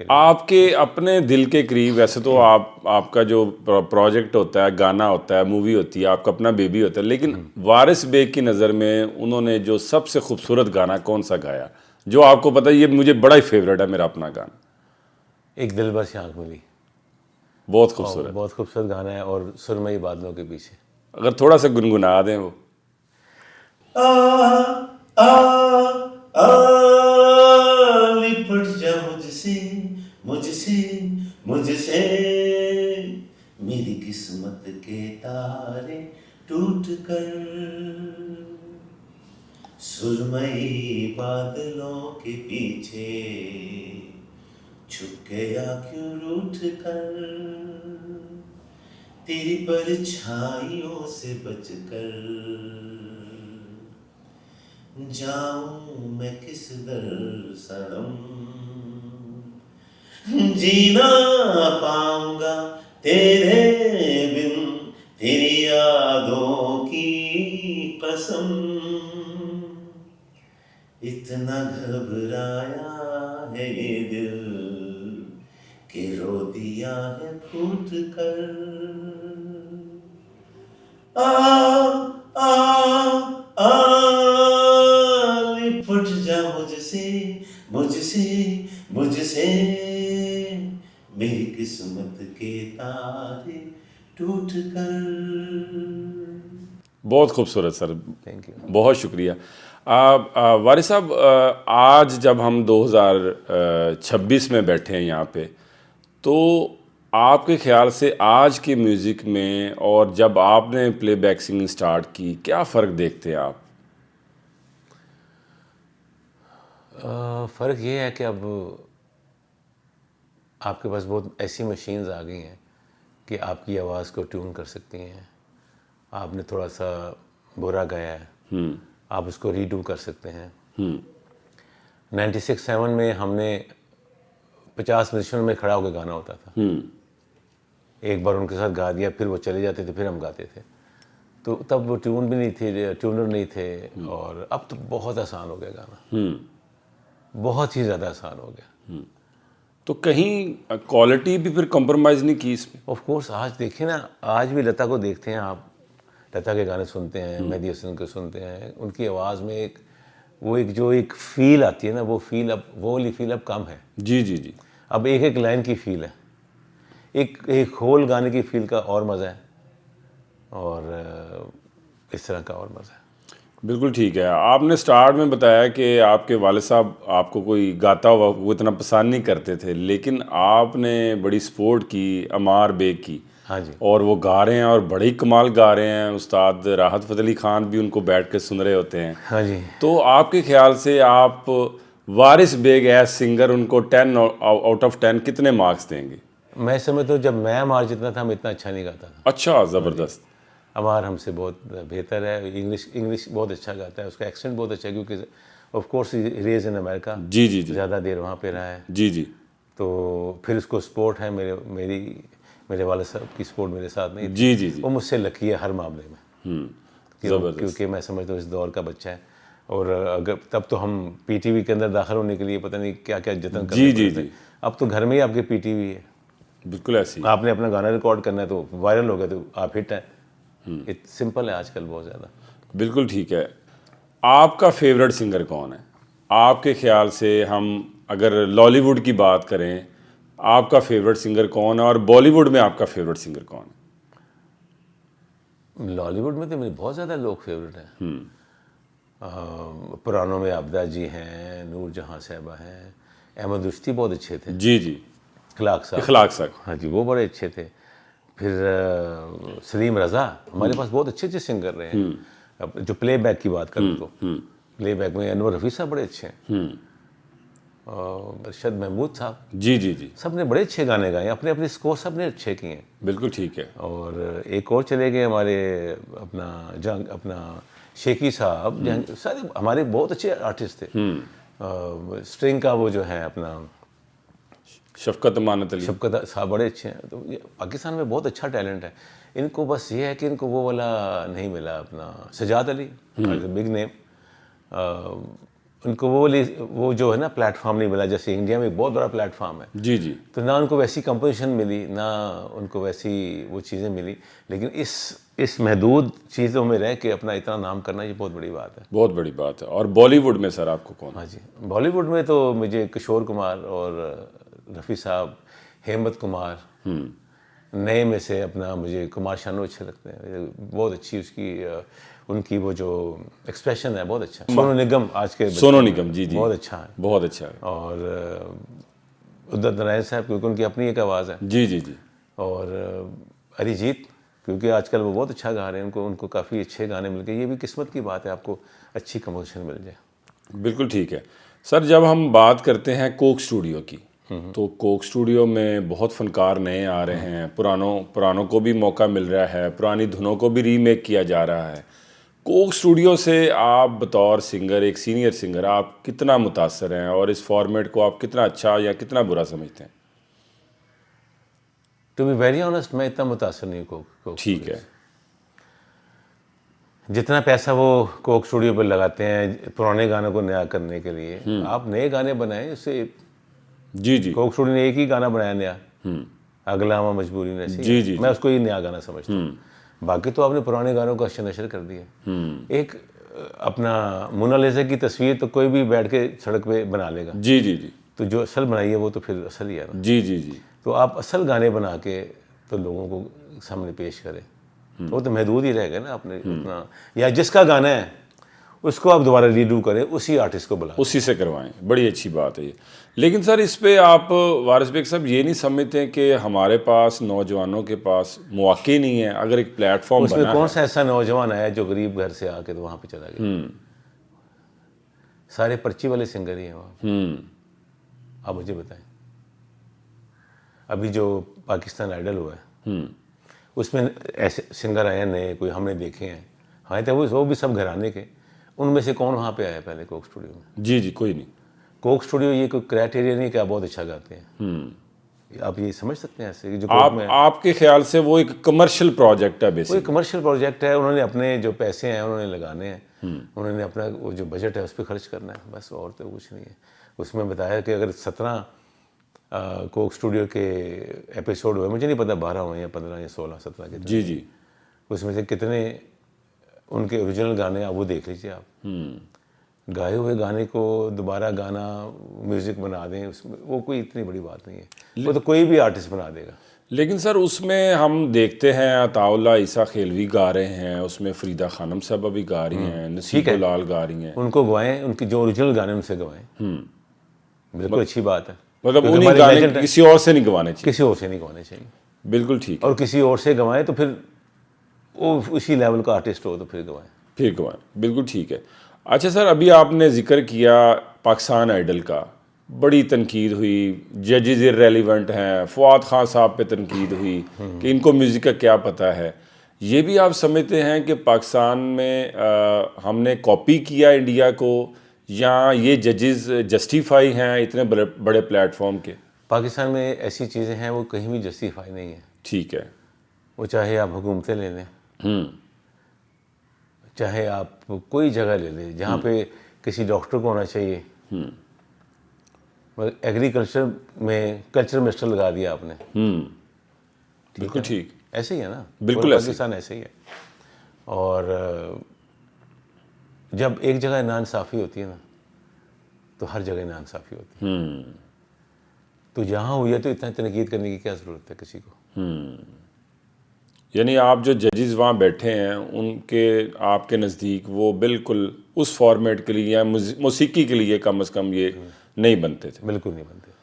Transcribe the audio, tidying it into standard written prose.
आपके अपने दिल के करीब, वैसे तो आपका जो प्रोजेक्ट होता है, गाना होता है, मूवी होती है, आपका अपना बेबी होता है, लेकिन वारिस बेग की नज़र में उन्होंने जो सबसे खूबसूरत गाना कौन सा गाया जो आपको पता है ये मुझे बड़ा ही फेवरेट है, मेरा अपना गाना? एक दिलबर सी आँख मिली, बहुत और खूबसूरत। बहुत खूबसूरत गाना है, और सुरमई बादलों के पीछे। अगर थोड़ा सा गुनगुना दें वो। आ आ आ लिपट जा मुझसे मुझसे मुझसे, मेरी किस्मत के तारे टूट कर सुरमई बादलों के पीछे छुप गया क्यों रूठ कर, तेरी परछाइयों से बचकर जाऊं मैं किस दर सनम, जीना पाऊंगा तेरे बिन, तेरी यादों की कसम, इतना घबराया है ये दिल कि रो दिया है फूट कर। आ आ आ लिपट जा मुझसे मुझसे मुझसे, मेरी किस्मत के तारे टूट कर। बहुत खूबसूरत सर, थैंक यू। बहुत शुक्रिया। वारिस साहब, आज जब हम 2026 में बैठे हैं यहाँ पे, तो आपके ख्याल से आज के म्यूज़िक में और जब आपने प्लेबैक सिंगिंग स्टार्ट की, क्या फ़र्क देखते हैं आप? फ़र्क ये है कि अब आपके पास बहुत ऐसी मशीन्स आ गई हैं कि आपकी आवाज़ को ट्यून कर सकती हैं। आपने थोड़ा सा बुरा गाया है, आप उसको रीडू कर सकते हैं। 96-7 में हमने 50 म्यूजिशियन में खड़ा होकर गाना होता था। एक बार उनके साथ गा दिया, फिर वो चले जाते थे, फिर हम गाते थे। तो तब वो ट्यून भी नहीं थे, ट्यूनर नहीं थे, और अब तो बहुत आसान हो गया गाना, बहुत ही ज़्यादा आसान हो गया। तो कहीं क्वालिटी भी फिर कंप्रोमाइज़ नहीं की इसमें? ऑफ कोर्स, आज देखिए ना, आज भी लता को देखते हैं आप, लता के गाने सुनते हैं, मेहदी हसन के सुनते हैं, उनकी आवाज़ में एक फील आती है ना, वो फील अब, वो वाली फील अब कम है। जी जी जी। अब एक एक लाइन की फील है, एक होल गाने की फील का और मज़ा है, और इस तरह का और मज़ा है। बिल्कुल ठीक है। आपने स्टार्ट में बताया कि आपके वाले साहब आपको कोई गाता हुआ वो इतना पसंद नहीं करते थे, लेकिन आपने बड़ी सपोर्ट की अमार बेग की। हाँ जी। और वो गा रहे हैं और बड़े ही कमाल गा रहे हैं। उस्ताद राहत फ़तेह अली खान भी उनको बैठ के सुन रहे होते हैं। हाँ जी। तो आपके ख्याल से आप वारिस बेग एज सिंगर उनको 10 आउट ऑफ 10 कितने मार्क्स देंगे? मैं समझता हूँ जब मैं अमार जितना था, मैं इतना अच्छा नहीं गाता था। अच्छा, ज़बरदस्त। अमार हमसे बहुत बेहतर है, इंग्लिश बहुत अच्छा गाता है, उसका एक्सेंट बहुत अच्छा है, क्योंकि ऑफ कोर्स रेज इन अमेरिका, जी जी जी। ज़्यादा देर वहाँ पे रहा है। जी जी। तो फिर उसको सपोर्ट है, मेरे वाले साहब की सपोर्ट मेरे साथ नहीं थी। जी जी जी। वो मुझसे लकी है हर मामले में, क्योंकि मैं समझता हूँ इस दौर का बच्चा है। और अगर तब तो हम पीटीवी के अंदर दाखिल होने के लिए पता नहीं क्या क्या जतन करने पड़ते थे। अब तो घर में ही आपके पीटीवी है, बिल्कुल ऐसी। आपने अपना गाना रिकॉर्ड करना है तो वायरल हो गया तो आप हिट हैं। सिंपल है आजकल बहुत ज़्यादा। बिल्कुल ठीक है। आपका फेवरेट सिंगर कौन है आपके ख्याल से? हम अगर लॉलीवुड की बात करें, आपका फेवरेट सिंगर कौन है, और बॉलीवुड में आपका फेवरेट सिंगर कौन है? लॉलीवुड में तो मेरे बहुत ज़्यादा लोग फेवरेट हैं। पुरानों में आबदा जी हैं, नूर जहाँ साहबा हैं, अहमद रुश्ती बहुत अच्छे थे। जी जी। इखलाक साहब। हाँ जी, वो बड़े अच्छे थे। फिर सलीम रज़ा, हमारे पास बहुत अच्छे अच्छे सिंगर रहे हैं। अब जो प्लेबैक की बात करें तो प्लेबैक में अनवर रफ़ी साहब बड़े अच्छे हैं, और अरशद महमूद साहब, जी जी जी। सब ने बड़े अच्छे गाने गाए, अपने अपने स्कोर सब ने अच्छे किए हैं। बिल्कुल ठीक है। और एक और चले गए हमारे अपना शेखी साहब, सारे हमारे बहुत अच्छे आर्टिस्ट थे। स्ट्रिंग का वो जो है अपना शफकत अमानत अली, शफकत साहब बड़े अच्छे हैं। तो ये पाकिस्तान में बहुत अच्छा टैलेंट है। इनको बस ये है कि इनको वो वाला नहीं मिला, अपना सजाद अली बिग नेम, उनको वो जो है ना प्लेटफॉर्म नहीं मिला, जैसे इंडिया में एक बहुत बड़ा प्लेटफॉर्म है, जी जी तो ना उनको वैसी कंपोजिशन मिली, ना उनको वैसी वो चीज़ें मिली। लेकिन इस महदूद चीज़ों में रह के अपना इतना नाम करना, ये बहुत बड़ी बात है। बहुत बड़ी बात है। और बॉलीवुड में सर आपको कौन? हाँ जी, बॉलीवुड में तो मुझे किशोर कुमार और रफ़ी साहब, हेमंत कुमार, नए में से अपना मुझे कुमार शानू अच्छे लगते हैं। बहुत अच्छी उनकी वो जो एक्सप्रेशन है बहुत अच्छा है। सोनू निगम आज के सोनू निगम, जी जी, बहुत अच्छा है। बहुत अच्छा है। और उदित नारायण साहब, क्योंकि उनकी अपनी एक आवाज़ है। जी जी जी। और अरिजीत, क्योंकि आजकल वो बहुत अच्छा गा रहे हैं, उनको काफ़ी अच्छे गाने मिल गए। ये भी किस्मत की बात है, आपको अच्छी कंपोजिशन मिल जाए। बिल्कुल ठीक है सर। जब हम बात करते हैं कोक स्टूडियो की, तो कोक स्टूडियो में बहुत फनकार नए आ रहे हैं, पुरानों को भी मौका मिल रहा है, पुरानी धुनों को भी रीमेक किया जा रहा है। कोक स्टूडियो से आप बतौर सिंगर, एक सीनियर सिंगर, आप कितना मुतासर हैं और इस फॉर्मेट को आप कितना अच्छा या कितना बुरा समझते हैं? टू बी वेरी ऑनेस्ट, मैं इतना मुतासर नहीं हूँ कोक ठीक है। जितना पैसा वो कोक स्टूडियो पर लगाते हैं पुराने गानों को नया करने के लिए, आप नए गाने बनाएं उससे। जी जी। कोक स्टूडियो ने एक ही गाना बनाया नया, अगला हुआ मजबूरी ने, जी जी। मैं उसको ही नया गाना समझता हूँ। बाकी तो आपने पुराने गानों को अशर नशर कर दिया। एक अपना मोनालिसा की तस्वीर तो कोई भी बैठ के सड़क पे बना लेगा। जी जी जी। तो जो असल बनाई है वो तो फिर असल ही है ना। जी जी जी। तो आप असल गाने बना के तो लोगों को सामने पेश करें, तो वो तो महदूद ही रहेगा ना अपने उतना। या जिसका गाना है उसको आप दोबारा रीडू करें, उसी आर्टिस्ट को बुला, उसी से करवाएं। बड़ी अच्छी बात है ये। लेकिन सर इस पे आप वारिस बेग साहब ये नहीं समझते कि हमारे पास नौजवानों के पास मौके नहीं है? अगर एक प्लेटफॉर्म उसमें बना कौन सा ऐसा नौजवान आया जो गरीब घर से आके तो वहाँ पे चला गया? सारे पर्ची वाले सिंगर ही हैं वहाँ। आप मुझे बताएं, अभी जो पाकिस्तान आइडल हुआ है उसमें ऐसे सिंगर आए हैं नए, कोई हमने देखे हैं, हाँ, तो वो भी सब घराने के। उनमें से कौन वहाँ पे आया पहले कोक स्टूडियो में? जी जी, कोई नहीं। कोक स्टूडियो ये कोई क्राइटेरिया नहीं कि आप बहुत अच्छा गाते हैं। आप ये समझ सकते हैं ऐसे कि जो आपके ख्याल से वो एक कमर्शियल प्रोजेक्ट है? वो एक कमर्शियल प्रोजेक्ट है, उन्होंने अपने जो पैसे हैं उन्होंने लगाने हैं, उन्होंने अपना वो जो बजट है उस पर खर्च करना है, बस, और तो कुछ नहीं है। उसमें बताया कि अगर 17 कोक स्टूडियो के एपिसोड हुए, मुझे नहीं पता 12 हुए या 15 या 16 17 के, जी जी, उसमें से कितने उनके ओरिजिनल गाने आप वो देख लीजिए। आप गाए हुए गाने को दोबारा गाना, म्यूज़िक बना दें उसमें, वो कोई इतनी बड़ी बात नहीं है, वो तो कोई भी आर्टिस्ट बना देगा। लेकिन सर उसमें हम देखते हैं अताउल्ला ईसा खेलवी गा रहे हैं, उसमें फरीदा खानम साहब भी गा रही हैं, नसीबो लाल गा रही हैं। उनको गवाएं, उनके जो ओरिजिनल गाने उनसे गवाएं, बिल्कुल अच्छी बात है। मतलब उन्हीं गाने किसी और से नहीं गवाने चाहिए? किसी और से नहीं गवाने चाहिए, बिल्कुल ठीक। और किसी और से गवाएं तो फिर वो उसी लेवल का आर्टिस्ट हो तो फिर गवाएं, बिल्कुल ठीक है। अच्छा सर, अभी आपने जिक्र किया पाकिस्तान आइडल का, बड़ी तनकीद हुई, जजेस इररेलेवेंट हैं, फवाद खान साहब पे तनकीद हुई कि इनको म्यूज़िक का क्या पता है। ये भी आप समझते हैं कि पाकिस्तान में हमने कॉपी किया इंडिया को, या ये जजेस जस्टिफाई हैं इतने बड़े प्लेटफॉर्म के? पाकिस्तान में ऐसी चीज़ें हैं वो कहीं भी जस्टिफाई नहीं है। ठीक है। वो चाहे आप हुकूमतें ले लें, चाहे आप कोई जगह ले लें जहाँ पे किसी डॉक्टर को होना चाहिए, एग्रीकल्चर में कल्चर मिनिस्टर लगा दिया आपने। बिल्कुल ठीक, ऐसे ही है ना, बिल्कुल पाकिस्तान ऐसे ही है। और जब एक जगह नाइंसाफ़ी होती है ना, तो हर जगह नाइंसाफ़ी होती है। तो जहाँ हुई है तो इतना तनकीद करने की क्या ज़रूरत है किसी को? यानी आप जो जजेस वहाँ बैठे हैं उनके, आपके नज़दीक वो बिल्कुल उस फॉर्मेट के लिए या मौसीकी के लिए कम से कम ये नहीं बनते थे? बिल्कुल नहीं बनते।